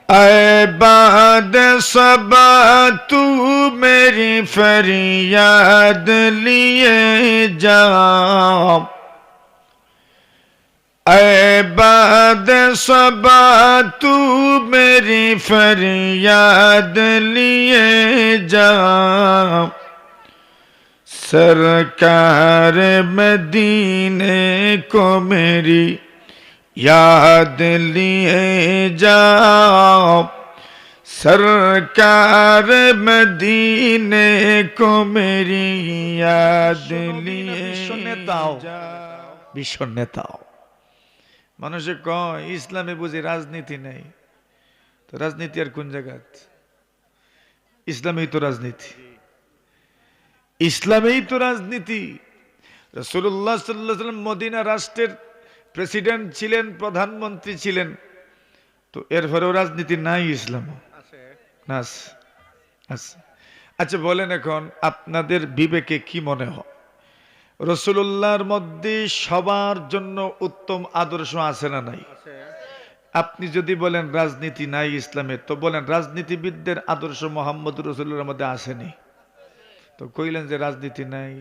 ऐ बाद सबा तू मेरी फरियाद लिए जा, ऐ बाद सबा तू मेरी फरियाद लिए जा, सरकार मदीने को मेरी याद लिए जाओ, सरकार मदीने को मेरी याद लिए जाओ। বিশ্ব নেতাও মানুষে কয় ইসলামে বুঝি রাজনীতি নেই, তো রাজনীতি আর কোন জায়গাত? ইসলামেই তো রাজনীতি, ইসলামেই তো রাজনীতি। রাসূলুল্লাহ সাল্লাল্লাহু আলাইহি ওয়াসাল্লাম মদিনা রাষ্ট্রের প্রেসিডেন্ট ছিলেন, প্রধানমন্ত্রী ছিলেন, তো এরপরেও রাজনীতি নাই ইসলামে? আছে। আচ্ছা বলেন, এখন আপনাদের বিবেকে কি মনে হয় রাসূলুল্লাহর মধ্যে সবার জন্য উত্তম আদর্শ আছে না নাই? আপনি যদি বলেন রাজনীতি নাই ইসলামে, তো বলেন রাজনীতিবিদদের আদর্শ মুহাম্মদ রাসূলুল্লাহর মধ্যে আসেনি? তো কইলেন যে রাজনীতি নাই।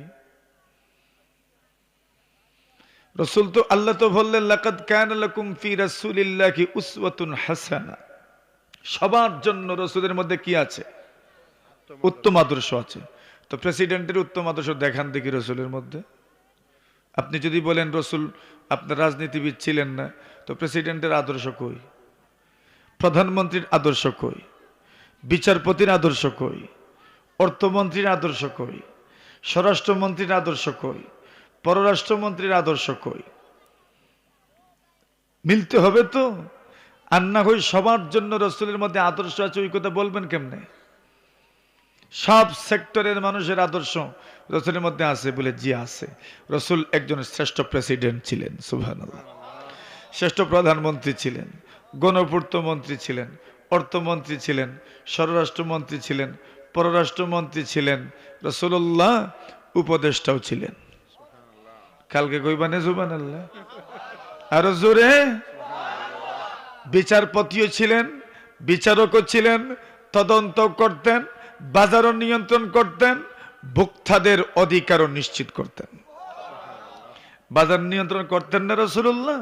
রাসূল তো, আল্লাহ তো বললেন লাকাদ কানা লাকুম ফি রাসূলিল্লাহি উসওয়াতুন হাসানা, সবার জন্য রাসূলের মধ্যে কি আছে? উত্তম আদর্শ আছে। তো প্রেসিডেন্টের উত্তম আদর্শ দেখান দেখি রাসূলের মধ্যে। আপনি যদি বলেন রাসূল আপনার রাজনীতিবিদ ছিলেন না, তো প্রেসিডেন্টের আদর্শ কই? প্রধানমন্ত্রীর আদর্শ কই? বিচারপতির আদর্শ কই? অর্থমন্ত্রীর আদর্শ কই? স্বরাষ্ট্রমন্ত্রীর আদর্শ কই? পররাষ্ট্রমন্ত্রীর আদর্শ কই? মিলতে হবে তো। আর না হয় সবার জন্য রাসূলের মধ্যে আদর্শ আছে, ওই কথা বলবেন কেমনে? সব সেক্টরের মানুষের আদর্শ রাসূলের মধ্যে আছে বলে জি আছে। রাসূল একজন শ্রেষ্ঠ প্রেসিডেন্ট ছিলেন, সুবহানাল্লাহ, শ্রেষ্ঠ প্রধানমন্ত্রী ছিলেন, গণপূর্ত মন্ত্রী ছিলেন, অর্থমন্ত্রী ছিলেন, স্বরাষ্ট্রমন্ত্রী ছিলেন, পররাষ্ট্রমন্ত্রী ছিলেন, রাসূলুল্লাহ উপদেষ্টাও ছিলেন। কালকে কইবানে সুবহানাল্লাহ, আরো জোরে। বিচারপতিও ছিলেন, বিচারকও ছিলেন, তদন্ত করতেন, বাজারও নিয়ন্ত্রণ করতেন, ভোক্তাদের অধিকারও নিশ্চিত করতেন। বাজার নিয়ন্ত্রণ করতেন না রাসূলুল্লাহ?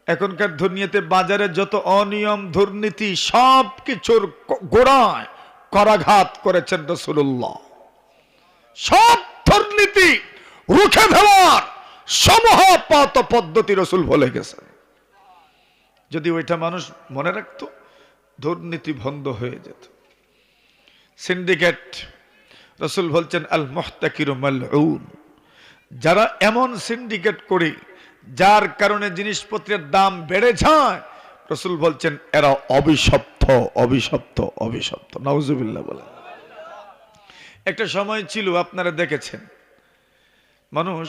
এখনকার দুনিয়াতে বাজারে যত অনিয়ম দুর্নীতি সব কিছুর গোড়ায় করাঘাত করেছেন রাসূলুল্লাহ। সব দুর্নীতি রুখে দেওয়ার সমহপাত পদ্ধতি রাসূল বলে গেছেন। যদি ওইটা মানুষ মনে রাখতো, দুর্নীতি বন্ধ হয়ে যেত। সিন্ডিকেট, রাসূল বলছেন আল মুহতাকিরু মালউন, যারা এমন সিন্ডিকেট করে যার কারণে জিনিসপত্রের দাম বেড়ে যায়, রাসূল বলছেন এরা অভিশপ্ত, অভিশপ্ত, অভিশপ্ত। নাউজুবিল্লাহ বলেন। একটা সময় ছিল, আপনারা দেখেছেন, মানুষ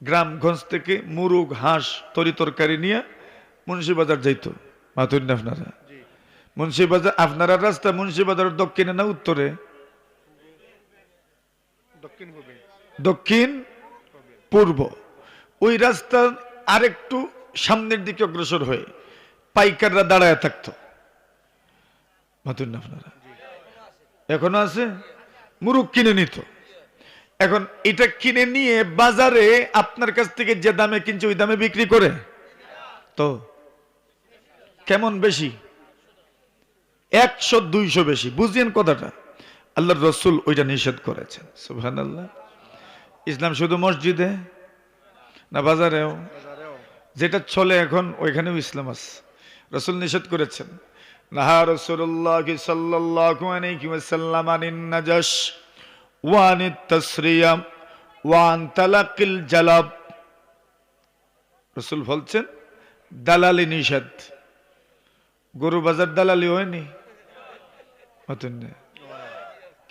গ্রামগঞ্জ থেকে মুরগ, হাঁস, তরিতরকারি নিয়ে মুন্সিবাজার যাইতো। মাতুন না আপনারা? মুন্সিবাজার, আপনারা রাস্তা মুন্সিবাজারের দক্ষিণে না উত্তরে? দক্ষিণ পূর্ব। ওই রাস্তা আরেকটু সামনের দিকে অগ্রসর হয়ে পাইকাররা দাঁড়ায় থাকতো। মাতুন না আপনারা? এখনো আছে। মুরগ কিনে নিত। এখন এটা কিনে নিয়ে বাজারে আপনার কাছ থেকে যে দামে কিনছে ওই দামে বিক্রি করে, তো কেমন বেশি? 100-200 বেশি। বুঝলেন কথাটা? আল্লাহর রাসূল ওইটা নিষেধ করেছেন। সুবহানাল্লাহ। ইসলাম শুধু মসজিদে না বাজারেও? যেটা চলে এখন ওইখানেও ইসলাম আছে। রাসূল নিষেধ করেছেন। নাহা রাসূলুল্লাহ সাল্লাল্লাহু আলাইহি ওয়াসাল্লাম আনিন নাজাশ ওয়া আনিত তাসরিয়াম ওয়া আন তালাকিল জালাব। রাসূল বলছেন দালালি নিষেধ। গরু বাজার দালালি হয়নি?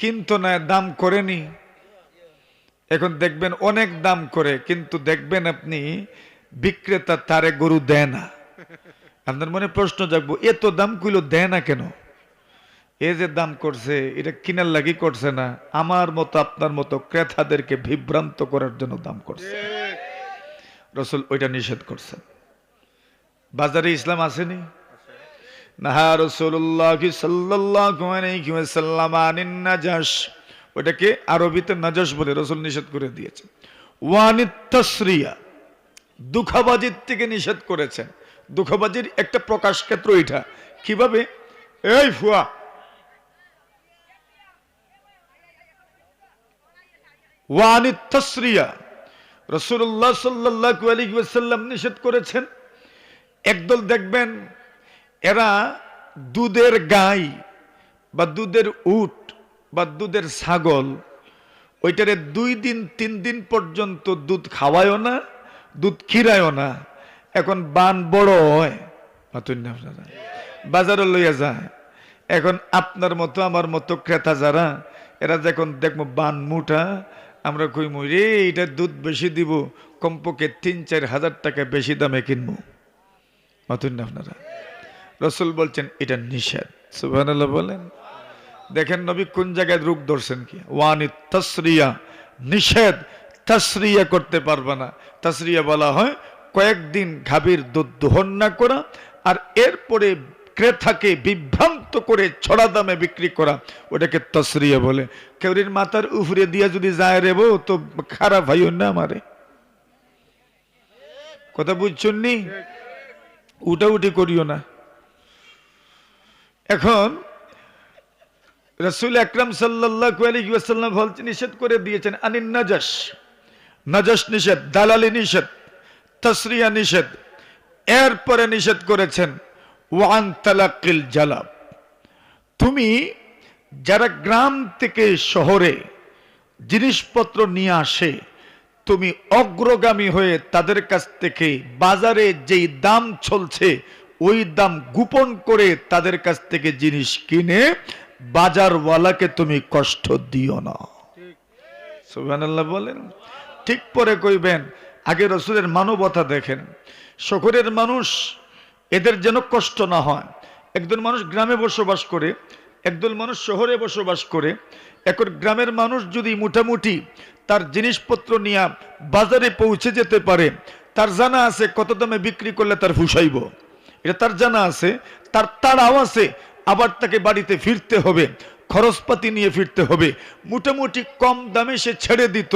কিন্তু না, দাম করেনি। এখন দেখবেন অনেক দাম করে, কিন্তু দেখবেন আপনি বিক্রেতা তারে গরু দেয় না। আপনার মনে প্রশ্ন জাগবো, এত দাম কইলো দেয় না কেন? এ যে দাম করছে এটা কিনার লাগি করছে না, আমার মতো আপনার মতো ক্রেতাদেরকে বিভ্রান্ত করার জন্য দাম করছে। রাসূল ওইটা নিষেধ করছেন। বাজারে ইসলাম আসেনি? নাহা রাসূলুল্লাহ সাল্লাল্লাহু আলাইহি ওয়াসাল্লাম আনিন নাজাশ, ওটাকে আরবিতে নাজাশ বলে, রাসূল নিষেধ করে দিয়েছেন। ওয়ানিত তাসরিয়া, দুঃখবাজির থেকে নিষেধ করেছেন। দুঃখবাজির একটা প্রকাশ ক্ষেত্র এটা। কিভাবে? এই ফুয়া, ওয়ানিত তাসরিয়া, রাসূলুল্লাহ সাল্লাল্লাহু আলাইহি ওয়াসাল্লাম নিষেধ করেছেন। একদল দেখবেন এরা দুধের গাই বা দুধের উট বা দুধের ছাগল, ওইটারে 2 দিন 3 দিন পর্যন্ত দুধ খাওয়ায়ও না, দুধ খিরায়ও না। এখন বান বড় হয়, বাজারে লইয়া যায়। এখন আপনার মতো আমার মতো ক্রেতা যারা, এরা যখন দেখবো বান মুটা, আমরা কইমু রে এটা দুধ বেশি দিব, কমপক্ষে 3-4 হাজার টাকা বেশি দামে কিনবো। মাতুন না আপনারা? রাসূল বলছেন এটা নিষেধ। সুবহানাল্লাহ বলেন। দেখেন নবী কোন জায়গায় রূপ ধরছেন কি? ওয়ানিত তাসরিয়া, নিষেধ। তাসরিয়া করতে পারবে না। তাসরিয়া বলা হয় কয়েকদিন গাভীর দুধ দোহন না করা, আর এরপরে ক্রেতাকে বিভ্রান্ত করে ছড়া দামে বিক্রি করা, ওটাকে তাসরিয়া বলে। কেউরির মাথার উপরে দিয়া যদি যায় রে বউ, তো খারাপ ভাইও না আমারে। কথা বুঝছেন নি? উঠাউঠি করিও না। এখন রাসূল আকরাম সাল্লাল্লাহু আলাইহি ওয়াসাল্লাম বলছেন, নিষেধ করে দিয়েছেন আনিন নাজাশ। নাজাশ নিষেধ, দালালি নিষেধ, তাসরিয়া নিষেধ। এরপরে নিষেধ করেছেন ওয়ান তালাক্কিল জালাব, তুমি যারা গ্রাম থেকে শহরে জিনিসপত্র নিয়ে আসে, তুমি অগ্রগামী হয়ে তাদের কাছ থেকে বাজারে যেই দাম চলছে ওই দাম গোপন করে তাদের কাছ থেকে জিনিস কিনে বাজারওয়ালাকে তুমি কষ্ট দিও না। সুবহানাল্লাহ বলেন। ঠিক পরে কইবেন আগে রাসূলের মানবতা দেখেন। শহরের মানুষ, এদের যেন কষ্ট না হয়। একজন মানুষ গ্রামে বসবাস করে, একদল মানুষ শহরে বসবাস করে। এখন গ্রামের মানুষ যদি মোটামুটি তার জিনিসপত্র নিয়ে বাজারে পৌঁছে যেতে পারে, তার জানা আছে কত দামে বিক্রি করলে তার ফুসাইব, এটা তার জানা আছে। তার তাড়াও আছে, আবার তাকে বাড়িতে ফিরতে হবে, খরচপাতি নিয়ে ফিরতে হবে। মোটামুটি কম দামে সে ছেড়ে দিত,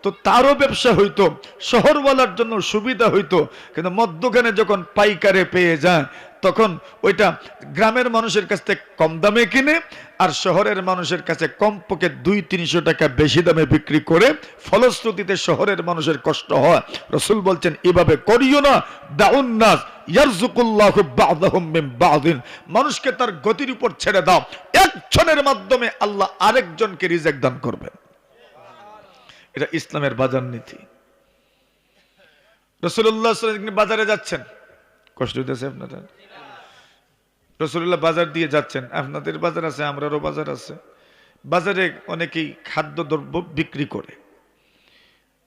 তো তারও ব্যবসা হইতো, শহরওয়ালার জন্য সুবিধা হইতো। কিন্তু মধ্যখানে যখন পাইকারে পেয়ে যায়, তখন ওইটা গ্রামের মানুষের কাছ থেকে কম দামে কিনে, আর শহরের মানুষের কাছে কমপক্ষে 200-300 টাকা বেশি দামে বিক্রি করে। ফলশ্রুতিতে শহরের মানুষের কষ্ট হয়। রাসূল বলছেন এভাবে করিও না। দাউন নাস ইয়ারযুকুল্লাহু বা'দাহুম মিন বা'দিন, মানুষকে তার গতির উপর ছেড়ে দাও, একজনের মাধ্যমে আল্লাহ আরেকজনকে রিজিক দান করবেন। এটা ইসলামের বাজার নীতি। রাসূলুল্লাহ সাল্লাল্লাহু আলাইহি ওয়াসাল্লাম বাজারে যাচ্ছেন, কষ্ট হইতেছে আপনাদের? রাসূলুল্লাহ বাজার দিয়ে যাচ্ছেন, আপনাদের বাজার আছে, আমারও বাজার আছে। বাজারে অনেকেই খাদ্যদ্রব্য বিক্রি করে।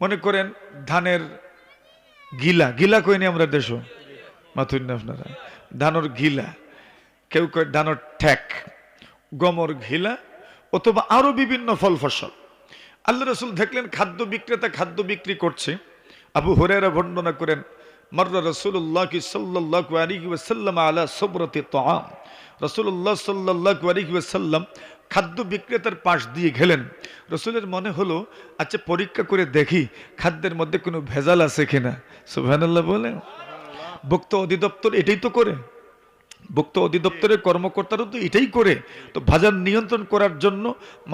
মনে করেন ধানের গিলা, গিলা কইনি আমরা দেশ মাথুন না আপনারা? ধানের গিলা, কেউ কয় ধানের ঠেক, গমর ঘিলা, অথবা আরো বিভিন্ন ফল ফসল। আল্লাহ রাসূল দেখলেন খাদ্য বিক্রেতা খাদ্য বিক্রি করছে। আবু হুরায়রা বর্ণনা করেন, মাররা রাসূলুল্লাহ সাল্লাল্লাহু আলাইহি ওয়াসাল্লাম আলা সুবরাতি তাআম, রাসূলুল্লাহ সাল্লাল্লাহু আলাইহি ওয়াসাল্লাম খাদ্য বিক্রেতার পাশ দিয়ে গেলেন। রাসূলের মনে হলো আচ্ছা পরীক্ষা করে দেখি খাদ্যের মধ্যে কোনো ভেজাল আছে কিনা। সুবহানাল্লাহ বলেন। ভোক্তা অধিদপ্তর এটাই তো করে, ভোক্তা অধিদপ্তরের কর্মকর্তারা তো এটাই করে। তো বাজার নিয়ন্ত্রণ করার জন্য,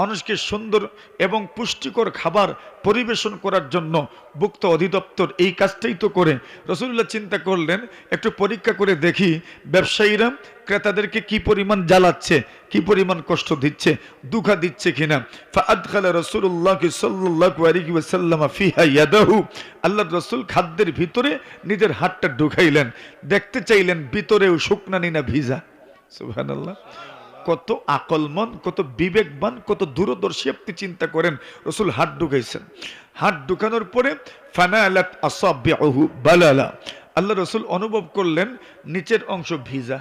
মানুষকে সুন্দর এবং পুষ্টিকর খাবার পরিবেশন করার জন্য ভোক্তা অধিদপ্তর এই কাজটাই তো করে। রাসূলুল্লাহ চিন্তা করলেন একটু পরীক্ষা করে দেখি ব্যবসায়ীরা ক্রেতাদেরকে কি পরিমাণ জ্বালাচ্ছে, কি পরিমাণ কষ্ট দিচ্ছে, দুঃখ দিচ্ছে কিনা। ফাআদখালা রাসূলুল্লাহ সাল্লাল্লাহু আলাইহি ওয়াসাল্লাম ফিহা ইয়াদাহু, আল্লাহর রাসূল খাদ্যের ভিতরে নিজের হাতটা ঢুকাইলেন, দেখতে চাইলেন ভিতরেও শুকনানি না ভিজা। সুবহানাল্লাহ। কত আকলমন, কত বিবেকবান, কত দূরদর্শী আপনি চিন্তা করেন। রাসূল হাত ঢুকাইছেন, হাত ঢুকানোর পরে ফানালাত আসাবিউহু বালালা, আল্লাহ রাসূল অনুভব করলেন নিচের অংশ ভিজা।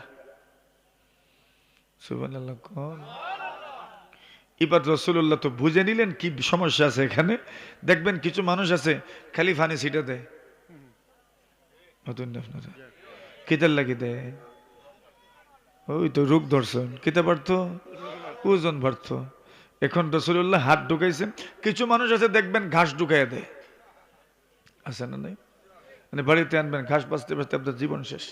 সুবহানাল্লাহ। এবার রাসূলুল্লাহ তো বুঝে নিলেন কি সমস্যা আছে এখানে। দেখবেন কিছু মানুষ আছে খালি ফানি ছিটা দেয়, নতুন আপনারা কিতার লাগি দেয়, ওই তো রোগ ধরছেন কিতা পারতো, ওজন বাড়তো। এখন রাসূলুল্লাহ হাত ঢুকাইছেন। কিছু মানুষ আছে দেখবেন ঘাস ঢুকাইয়া দেয়, আছে না নাই? মানে বাড়িতে আনবেন ঘাস বাঁচতে বাঁচতে আপনার জীবন শেষ।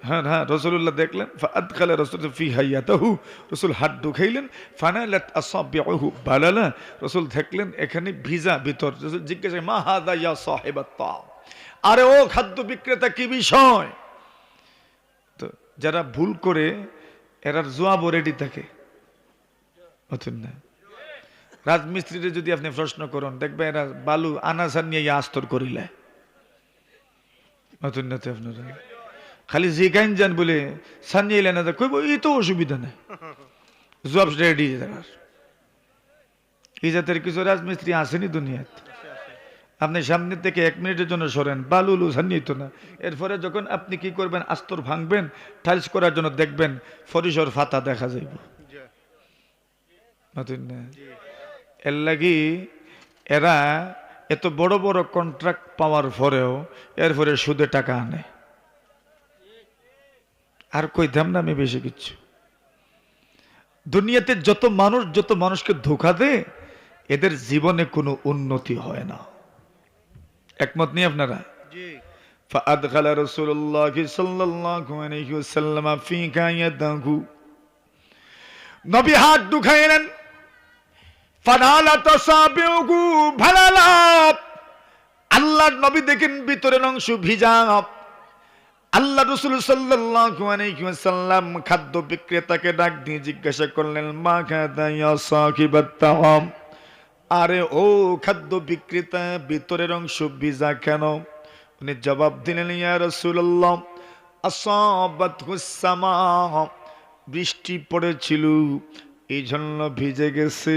হ্যাঁ হ্যাঁ, রাসূলুল্লাহ দেখলেন ফাআদখালা রাসূল ফি হাইয়াতাহু, রাসূল হাত ঢুকাইলেন, ফানালাত আসাবিউহু বালালা, রাসূল দেখলেন এখানে ভিজা ভিতর। রাসূল জিজ্ঞাসা মা হাযা ইয়া সাহিবাত তাআম, আরে ও খাদ্য বিক্রেতা কি বিষয়? তো যারা ভুল করে এরা জবাব রেডি থাকে, বুঝছেন না? রাজমিস্ত্রিরে যদি আপনি প্রশ্ন করেন দেখবে এরা বালু আনাসার নিয়ে আস্তর করিলে, বুঝছেন না? তো আপনারা খালি জিগাইন যান বলে সানিয়ে না কইব এই তো অসুবিধা নাই, জব রেডি। এই জাতের কিছু রাজমিস্ত্রি আসেনি দুনিয়াতে। আপনি সামনে থেকে 1 মিনিটের জন্য সরেন, বালুলু সানিয়ে তো না। এরপরে যখন আপনি কি করবেন, আস্তর ভাঙবেন টাইলস করার জন্য, দেখবেন ফরিসর ফাতা দেখা যাইব। এর লাগি এরা এত বড় বড় কন্ট্রাক্ট পাওয়ার পরেও এরপরে সুদে টাকা আনে। আর কইতাম না আমি বেশি কিছু। দুনিয়াতে যত মানুষকে ধোঁকা দেয় এদের জীবনে কোনো উন্নতি হয় না। একমত নেই আপনারা? ফাআদখালা রাসূলুল্লাহ সাল্লাল্লাহু আলাইহি ওয়াসাল্লাম ফি কায়াদাহু, নবী হাত ঢুকাইলেন। ফানালাত আসাবিউহু ভালালা, আল্লাহর নবী দেখেন ভিতরের অংশ ভিজা। আল্লাহ রাসূল সাল্লাল্লাহু আলাইহি ওয়াসাল্লাম খাদ্য বিক্রেতাকে ডাক দিয়ে জিজ্ঞাসা করলেন মা কাদা ইয়া সাকিবাত তাআম, আরে ও খাদ্য বিক্রেতা ভিতরের অংশ ভিজা কেন? উনি জবাব দিলেন ইয়া রাসূলুল্লাহ আসাবাতহুস সামা, বৃষ্টি পড়েছিল এই জন্য ভিজে গেছে।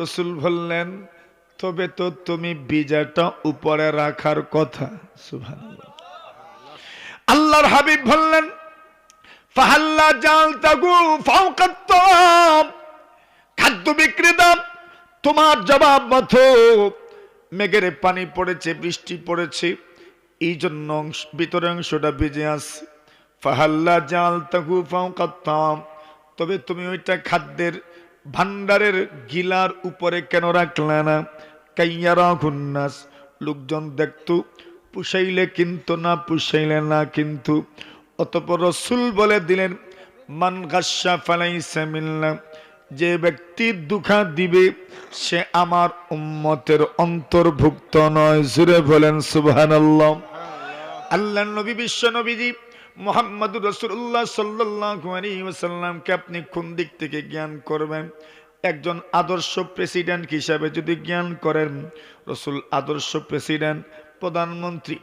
রাসূল বললেন তবে তো তুমি ভিজাটা উপরে রাখার কথা। সুবহানাল্লাহ। আল্লাহর হাবিব বললেন ফাহাল্লা জালতাগু ফাওকাত তাম, খাদ্য বিক্রেতা তোমার জবাব মতো মেঘের পানি পড়েছে, বৃষ্টি পড়েছে, এই জন্য ভিতরের অংশটা ভিজে আছে। ফাহাল্লা জালতাগু ফাওকাত তাম, তবে তুমি ওইটা খাদ্যের ভান্ডারের গিলার উপরে কেন রাখলে না? কাইয়ারাহুন নাস, লোকজন দেখতো, পুষাইলে কিন্তু না, পুষাইলে না কিন্তু। অতঃপর রাসূল বলে দিলেন মান গাশশা ফালাইসা মিন্না, যে ব্যক্তি ধোঁকা দিবে সে আমার উম্মতের অন্তর্ভুক্ত নয়। জোরে বলেন সুবহানাল্লাহ। আল্লাহর নবী বিশ্ব নবীজি মুহাম্মদুর রাসূলুল্লাহ সাল্লাল্লাহু আলাইহি ওয়াসাল্লামকে আপনি কোন দিক থেকে জ্ঞান করবেন? একজন আদর্শ প্রেসিডেন্ট হিসাবে যদি জ্ঞান করেন, রাসূল আদর্শ প্রেসিডেন্ট, প্রধানমন্ত্রী,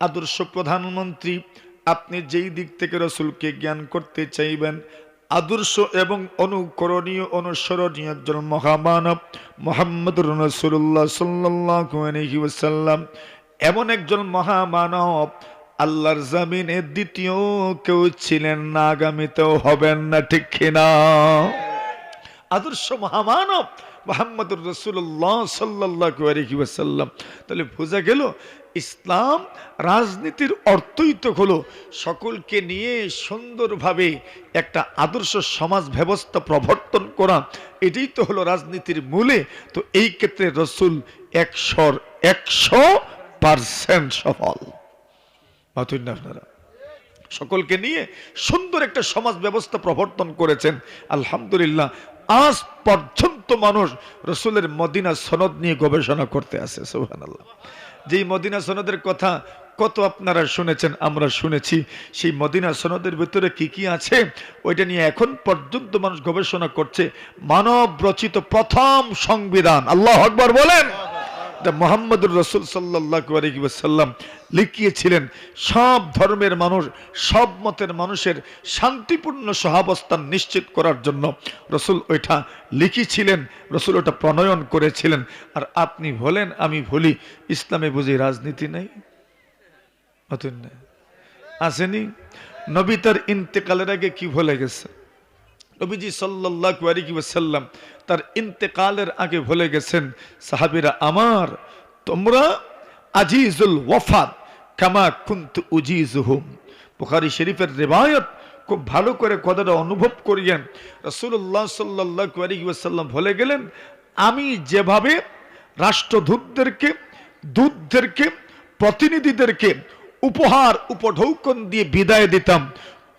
আদর্শ প্রধানমন্ত্রী, আপনি যেই দিক থেকে রাসূলকে জ্ঞান করতে চাইবেন, আদর্শ এবং অনুকরণীয় অনুসরণীয় একজন মহামানব মুহাম্মদুর রাসূলুল্লাহ সাল্লাল্লাহু আলাইহি ওয়াসাল্লাম, এমন একজন মহামানব আল্লাহর জমিনে দ্বিতীয় কেউ ছিলেন না, আগামীতেও হবেন না, ঠিক কিনা? আদর্শ মহামানব মুহাম্মদুর রাসূলুল্লাহ সাল্লাল্লাহু আলাইহি ওয়াসাল্লাম। তাহলে বোঝা গেল ইসলাম রাজনীতির অর্থই তো হলো সকলকে নিয়ে সুন্দরভাবে একটা আদর্শ সমাজ ব্যবস্থা প্রবর্তন করা, এটাই তো হলো রাজনীতির মূলে। তো এই ক্ষেত্রে রাসূল 100% সফল। আপনারা সকলকে নিয়ে সুন্দর একটা সমাজ ব্যবস্থা প্রবর্তন করেছেন, আলহামদুলিল্লাহ। আজ পর্যন্ত মানুষ রাসূলের মদিনা সনদ নিয়ে গবেষণা করতে আছে, সুবহানাল্লাহ। যেই মদিনা সনদের কথা কত আপনারা শুনেছেন, আমরা শুনেছি, সেই মদিনা সনদের ভিতরে কি কি আছে ওইটা নিয়ে এখন পর্যন্ত মানুষ গবেষণা করছে। মানব রচিত প্রথম সংবিধান, আল্লাহু আকবার বলেন, মুহাম্মদুর রাসূল সাল্লাল্লাহু আলাইহি ওয়াসাল্লাম লিখিয়েছিলেন। সব ধর্মের মানুষ, সব মতের মানুষের শান্তিপূর্ণ সহাবস্থান নিশ্চিত করার জন্য রাসূল ওইটা লিখিছিলেন, রাসূল ওটা প্রণয়ন করেছিলেন। আর আপনি বলেন আমি বলি ইসলামে বুঝি রাজনীতি নেই? আসেনি? নবী তার ইন্তেকালের আগে কি বলে গেছে? নবীজি সাল্লাল্লাহু আলাইহি ওয়াসাল্লাম তার ইন্তেকালের আগে বলে গেছেন, সাহাবীরা আমার, তোমরা আজিজুল ওয়াফাত কামা কুনতু উজিজুহুম। বুখারী শরীফের রিওয়ায়াত, খুব ভালো করে কথাটা অনুভব করিয়েন। রাসূলুল্লাহ সাল্লাল্লাহু আলাইহি ওয়াসাল্লাম বলে গেলেন, আমি যেভাবে রাষ্ট্রদূতদেরকে, দূতদেরকে, প্রতিনিধিদেরকে উপহার উপঢৌকন দিয়ে বিদায় দিতাম,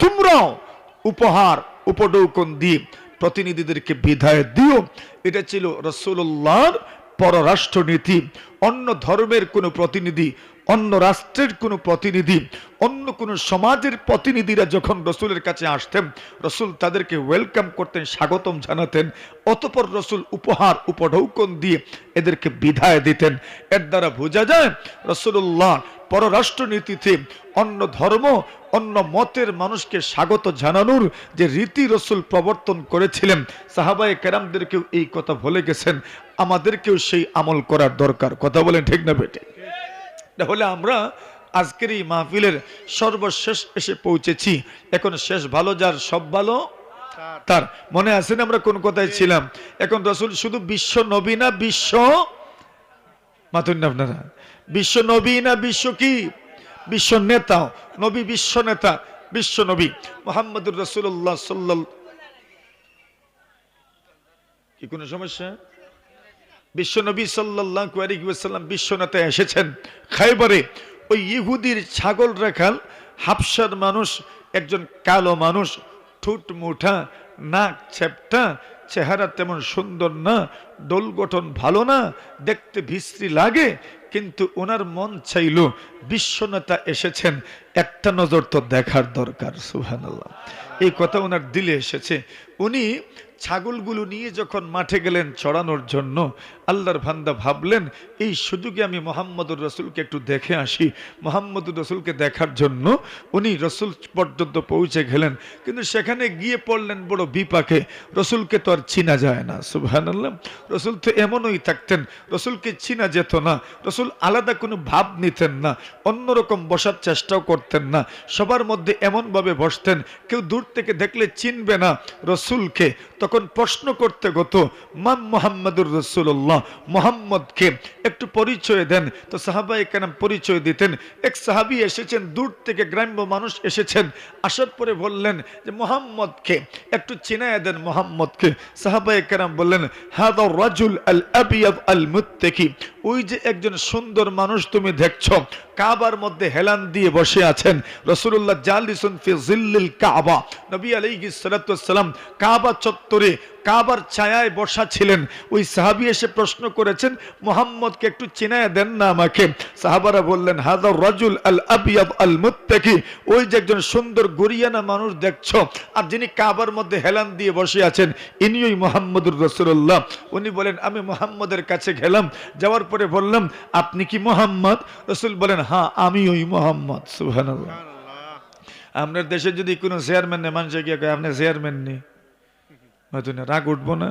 তোমরাও উপহার উপঢৌকন দিয়ে প্রতিনিধিদেরকে বিদায় দিও। এটা ছিল রাসূলুল্লাহর পররাষ্ট্রনীতি। অন্য ধর্মের কোনো প্রতিনিধি, অন্য রাষ্ট্রের কোনো প্রতিনিধি, অন্য কোনো সমাজের প্রতিনিধিরা যখন রসুলের কাছে আসতেন, রসুল তাদেরকে ওয়েলকাম করতেন, স্বাগতম জানাতেন। অতঃপর রসুল উপহার উপঢৌকন দিয়ে এদেরকে বিদায় দিতেন। এর দ্বারা বোঝা যায় রসুল্লাহ পররাষ্ট্রনীতিতে অন্য ধর্ম, অন্য মতের মানুষকে স্বাগত জানানোর যে রীতি রসুল প্রবর্তন করেছিলেন, সাহাবায়ে কেরামদেরকেও এই কথা বলে গেছেন, আমাদেরকেও সেই আমল করার দরকার। কথা বলেন ঠিক না বেটে? তাহলে আমরা আজকের এই মাহফিলের সর্বশেষ এসে পৌঁছেছি। এখন শেষ ভালো যার, সব ভালো তার। মনে আছে না আমরা কোন কথায় ছিলাম? এখন রসুল শুধু বিশ্ব নবী না, বিশ্ব মাতুন না আপনারা, বিশ্ব নবী না, বিশ্ব কি, বিশ্ব নেতা। নবী বিশ্ব নেতা, বিশ্ব নবী মুহাম্মদুর রাসূলুল্লাহ সাল্লাল্লাহু, কি কোনো সমস্যা? বিশ্ব নবী সাল্লাল্লাহু আলাইহি ওয়াসাল্লাম বিশ্ব নেতা এসেছেন খায়বরে। ওই ইহুদির ছাগল রাখাল হাবশার মানুষ, একজন কালো মানুষ, ঠোঁট মুঠা, নাক ছেপটা, চেহারা তেমন সুন্দর না, ডোল গঠন ভালো না, দেখতে বিশ্রী লাগে, কিন্তু ওনার মন চাইল বিশ্বনেতা এসেছেন, একটা নজর তো দেখার দরকার। সুবহানাল্লাহ, এই কথা ওনার দিলে এসেছে। উনি ছাগলগুলো নিয়ে যখন মাঠে গেলেন চড়ানোর জন্য, আল্লাহর বান্দা ভাবলেন এই সুযোগে আমি মুহাম্মদুর রাসূলকে একটু দেখে আসি। মুহাম্মদুর রাসূলকে দেখার জন্য উনি রসুল পর্যন্ত পৌঁছে গেলেন, কিন্তু সেখানে গিয়ে পড়লেন বড় বিপাকে। রসুলকে তো আর চিনা যায় না। সুবহানাল্লাহ, রসুল তো এমনই থাকতেন, রসুলকে চিনা যেত না। রসুল আলাদা কোনো ভাব নিতেন না, অন্যরকম বসার চেষ্টাও করতেন না। সবার মধ্যে এমনভাবে বসতেন, কেউ দূর থেকে দেখলে চিনবে না রসুলকে। তখন প্রশ্ন করতে হতো, মান মুহাম্মাদুর রাসূলুল্লাহ, মুহাম্মদকে একটু পরিচয় দেন। তো সাহাবায়ে কেরাম পরিচয় দিতেন। এক সাহাবী এসেছেন দূর থেকে, গ্রাম্য মানুষ এসেছেন, আসার পরে বললেন যে মুহাম্মদকে একটু চিনায়া দেন, মুহাম্মদকে। সাহাবায়ে কেরাম বললেন, হাদা রাজুল আল আবিয়াদ আল মুত্তাকি, ওই যে একজন সুন্দর মানুষ তুমি দেখছো, কাবার মধ্যে হেলান দিয়ে বসে আছেন। রাসূলুল্লাহ জালিসুন ফি জিল্লিল কাবা, নবী আলাইহিস সালাতু ওয়াস সালাম কাবা চত্বরে কাবার ছায়ায় বসা ছিলেন। ওই সাহাবী এসে প্রশ্ন করেছেন, মুহাম্মদকে একটু চিনায়া দেন না আমাকে। সাহাবারা বললেন, হাযা রাজুল আল আবিয়াদ আল মুত্তাকি, ওই যে একজন সুন্দর গরিয়ানা মানুষ দেখছো আর যিনি কাবার মধ্যে হেলান দিয়ে বসে আছেন, ইনিই মুহাম্মদুর রাসূলুল্লাহ। উনি বলেন, আমি মুহাম্মদের কাছে গেলাম, যাওয়ার পরে বললাম, আপনি কি মুহাম্মদ? রাসূল বলেন, হ্যাঁ আমি ওই মুহাম্মদ। সুবহানাল্লাহ। আপনার দেশে যদি কোনো চেয়ারম্যান নেই, মানুষে গিয়ে কয় আপনি চেয়ারম্যান নেই, হয়তো না, রাগ উঠবো না?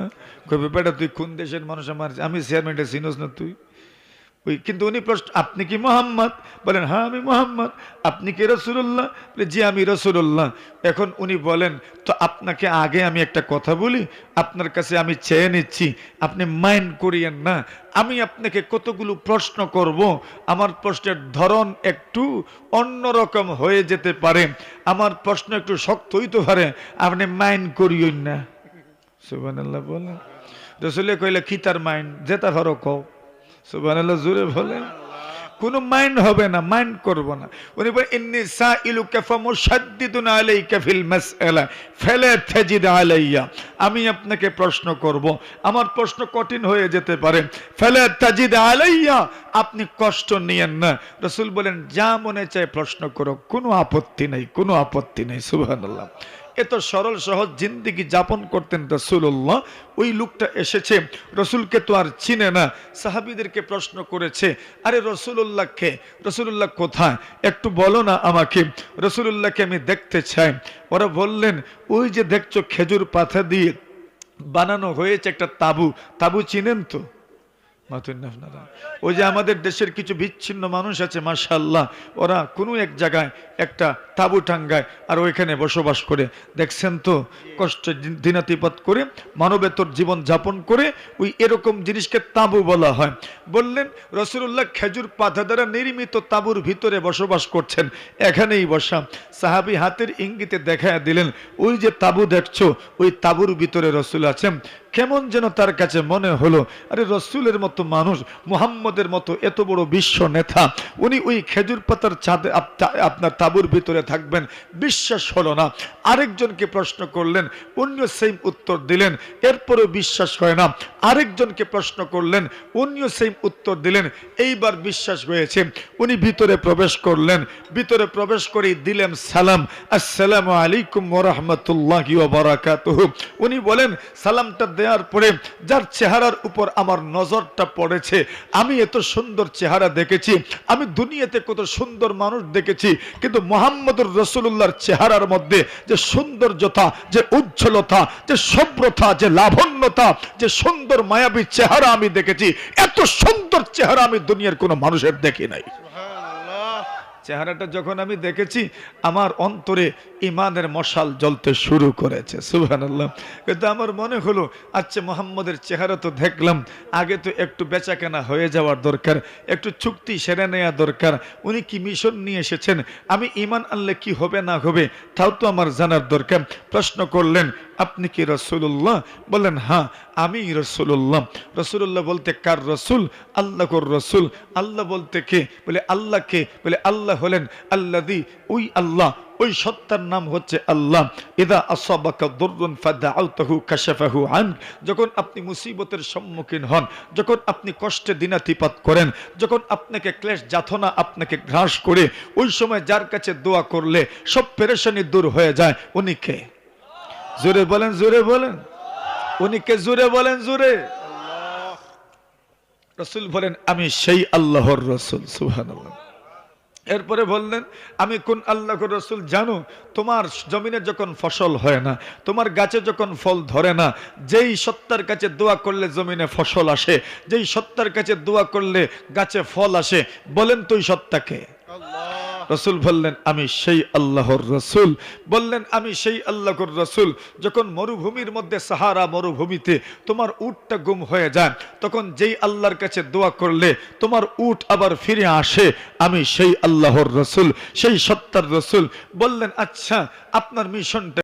কবে বেটা তুই কোন দেশের মানুষ, আমার আমি চেয়ারম্যানটা চিনোস না তুই? ওই কিন্তু উনি প্রশ্ন, আপনি কি মুহাম্মদ? বলেন, হ্যাঁ আমি মুহাম্মদ। আপনি কি রাসূলুল্লাহ? জি আমি রাসূলুল্লাহ। এখন উনি বলেন, তো আপনাকে আগে আমি একটা কথা বলি, আপনার কাছে আমি চেয়ে নিচ্ছি, আপনি মাইন্ড করিয়েন না। আমি আপনাকে কতগুলো প্রশ্ন করব, আমার প্রশ্নের ধরন একটু অন্যরকম হয়ে যেতে পারে, আমার প্রশ্ন একটু শক্ত হইতে পারে, আপনি মাইন্ড করিয়েন না। সুবহানাল্লাহ বলেন। রাসূল কইলে কি তার মাইন্ড, যেটা ভালো কও। সুবহানাল্লাহ জোরে বলেন। কোনো মাইন্ড হবে না, মাইন্ড করব না। উনি বলেন, ইন্নী সাইলুকা ফামুশাদ্দিদুন আলাইকা ফিল মাসআলা ফালা তাজিদ আলাইয়া, আমি আপনাকে প্রশ্ন করব, আমার প্রশ্ন কঠিন হয়ে যেতে পারে, ফালা তাজিদ আলাইয়া, আপনি কষ্ট নিয়েন না। রাসূল বলেন, যা মনে চায় প্রশ্ন করো, কোনো আপত্তি নাই, কোনো আপত্তি নাই। সুবহানাল্লাহ। এত সরল সহজ জিন্দেগি যাপন করতেন রাসূলুল্লাহ। ওই লোকটা এসেছে, রসুলকে তো আর চিনে না, সাহাবীদেরকে প্রশ্ন করেছে, আরে রসুলুল্লাহকে, রসুলুল্লাহ কোথায়, একটু বলো না আমাকে, রসুলুল্লাহকে আমি দেখতে চাই। ওরা বললেন, ওই যে দেখছো খেজুর পাতা দিয়ে বানানো হয়েছে একটা তাবু, তাবু চিনেন তো? ওই যে আমাদের দেশের কিছু বিচ্ছিন্ন মানুষ আছে মাশাআল্লাহ, ওরা কোনো এক জায়গায় একটা তাঁবু টাঙ্গায় আর ওইখানে বসবাস করে, দেখছেন তো কষ্টে দিনাতিপাত করে মানবেতর জীবন যাপন করে, ওই এরকম জিনিসকে তাঁবু বলা হয়। বললেন রাসূলুল্লাহ খেজুর পাতা দ্বারা নির্মিত তাঁবুর ভিতরে বসবাস করছেন, এখানেই বসা। সাহাবী হাতের ইঙ্গিতে দেখায় দিলেন, ওই যে তাঁবু দেখছো ওই তাঁবুর ভিতরে রাসূল আছেন। কেমন যেন তার কাছে মনে হলো, আরে রসুলের মতো মানুষ, মুহাম্মদের মতো এত বড় বিশ্ব নেতা, উনি ওই খেজুর পাতার ছাদে আপনার তাঁবুর ভিতরে থাকবেন, বিশ্বাস হলো না। আরেকজনকে প্রশ্ন করলেন, উনিও সেম উত্তর দিলেন, এরপরও বিশ্বাস হয় না। আরেকজনকে প্রশ্ন করলেন, উনিও সেম উত্তর দিলেন, এইবার বিশ্বাস হয়েছে। উনি ভিতরে প্রবেশ করলেন, ভিতরে প্রবেশ করেই দিলেন সালাম, আসসালামু আলাইকুম ওয়া রাহমাতুল্লাহি ওয়া বারাকাতুহু। উনি বলেন, সালামটা দেওয়ার পরে যার চেহারার উপর আমার নজরটা পড়েছে, আমি এত সুন্দর চেহারা দেখেছি, আমি দুনিয়াতে কত সুন্দর মানুষ দেখেছি, কিন্তু মুহাম্মদুর রাসূলুল্লাহর চেহারার মধ্যে যে সৌন্দর্যতা, যে উজ্জ্বলতা, যে সভ্রতা, যে লাবণ্যতা, যে সুন্দর মায়াবী চেহারা আমি দেখেছি, এত সুন্দর চেহারা আমি দুনিয়ার কোনো মানুষের দেখি নাই। চেহারাটা যখন আমি দেখেছি, আমার অন্তরে ইমানের মশাল জ্বলতে শুরু করেছে, সুবহানাল্লাহ। কিন্তু আমার মনে হলো, আচ্ছা মুহাম্মদের চেহারা তো দেখলাম, আগে তো একটু বেচাকেনা হয়ে যাওয়ার দরকার, একটু চুক্তি সেরে নেওয়া দরকার। উনি কি মিশন নিয়ে এসেছেন, আমি ইমান আনলে কি হবে না হবে তাও তো আমার জানার দরকার। প্রশ্ন করলেন, আপনি কি রাসূলুল্লাহ? বললেন, হ্যাঁ আমি রাসূলুল্লাহ। রাসূলুল্লাহ বলতে কার রাসূল? আল্লাহর রাসূল। আল্লাহ বলতে কে? বলে আল্লাহ কে? বলে আল্লাহ হলেন আল্লাযী, ওই আল্লাহ, ওই সত্তার নাম হচ্ছে আল্লাহ। ইদা আসাবাকা দুররুন ফাদাউতাহু কাশাফাহু আন, যখন আপনি মুসিবতের সম্মুখীন হন, যখন আপনি কষ্টে দিনাতিপাত করেন, যখন আপনাকে ক্লেশ যাতনা আপনাকে গ্রাস করে, ওই সময় যার কাছে দোয়া করলে সব পেরেশানি দূর হয়ে যায়, উনি কে? জোরে বলেন, জোরে বলেন, উনি কে? জোরে বলেন, জোরে। রাসূল বলেন, আমি সেই আল্লাহর রাসূল, সুবহানাল্লাহ। এরপরে বললেন, আমি কোন আল্লাহর রাসূল জানো? তোমার জমিনে যখন ফসল হয় না, তোমার গাছে যখন ফল ধরে না, যেই সত্তার কাছে দোয়া করলে জমিনে ফসল আসে, যেই সত্তার কাছে দোয়া করলে গাছে ফল আসে, বলেন তো ওই সত্তাকে? রাসূল বললেন, আমি সেই আল্লাহর রাসূল। বললেন, আমি সেই আল্লাহর রাসূল। যখন মরুভূমির মধ্যে, সাহারা মরুভূমিতে তোমার উটটা গুম হয়ে যায়, তখন যেই আল্লাহর কাছে দোয়া করলে তোমার উট আবার ফিরে আসে, আমি সেই আল্লাহর রাসূল, সেই সত্তার রাসূল। বললেন, আচ্ছা আপনার মিশনটা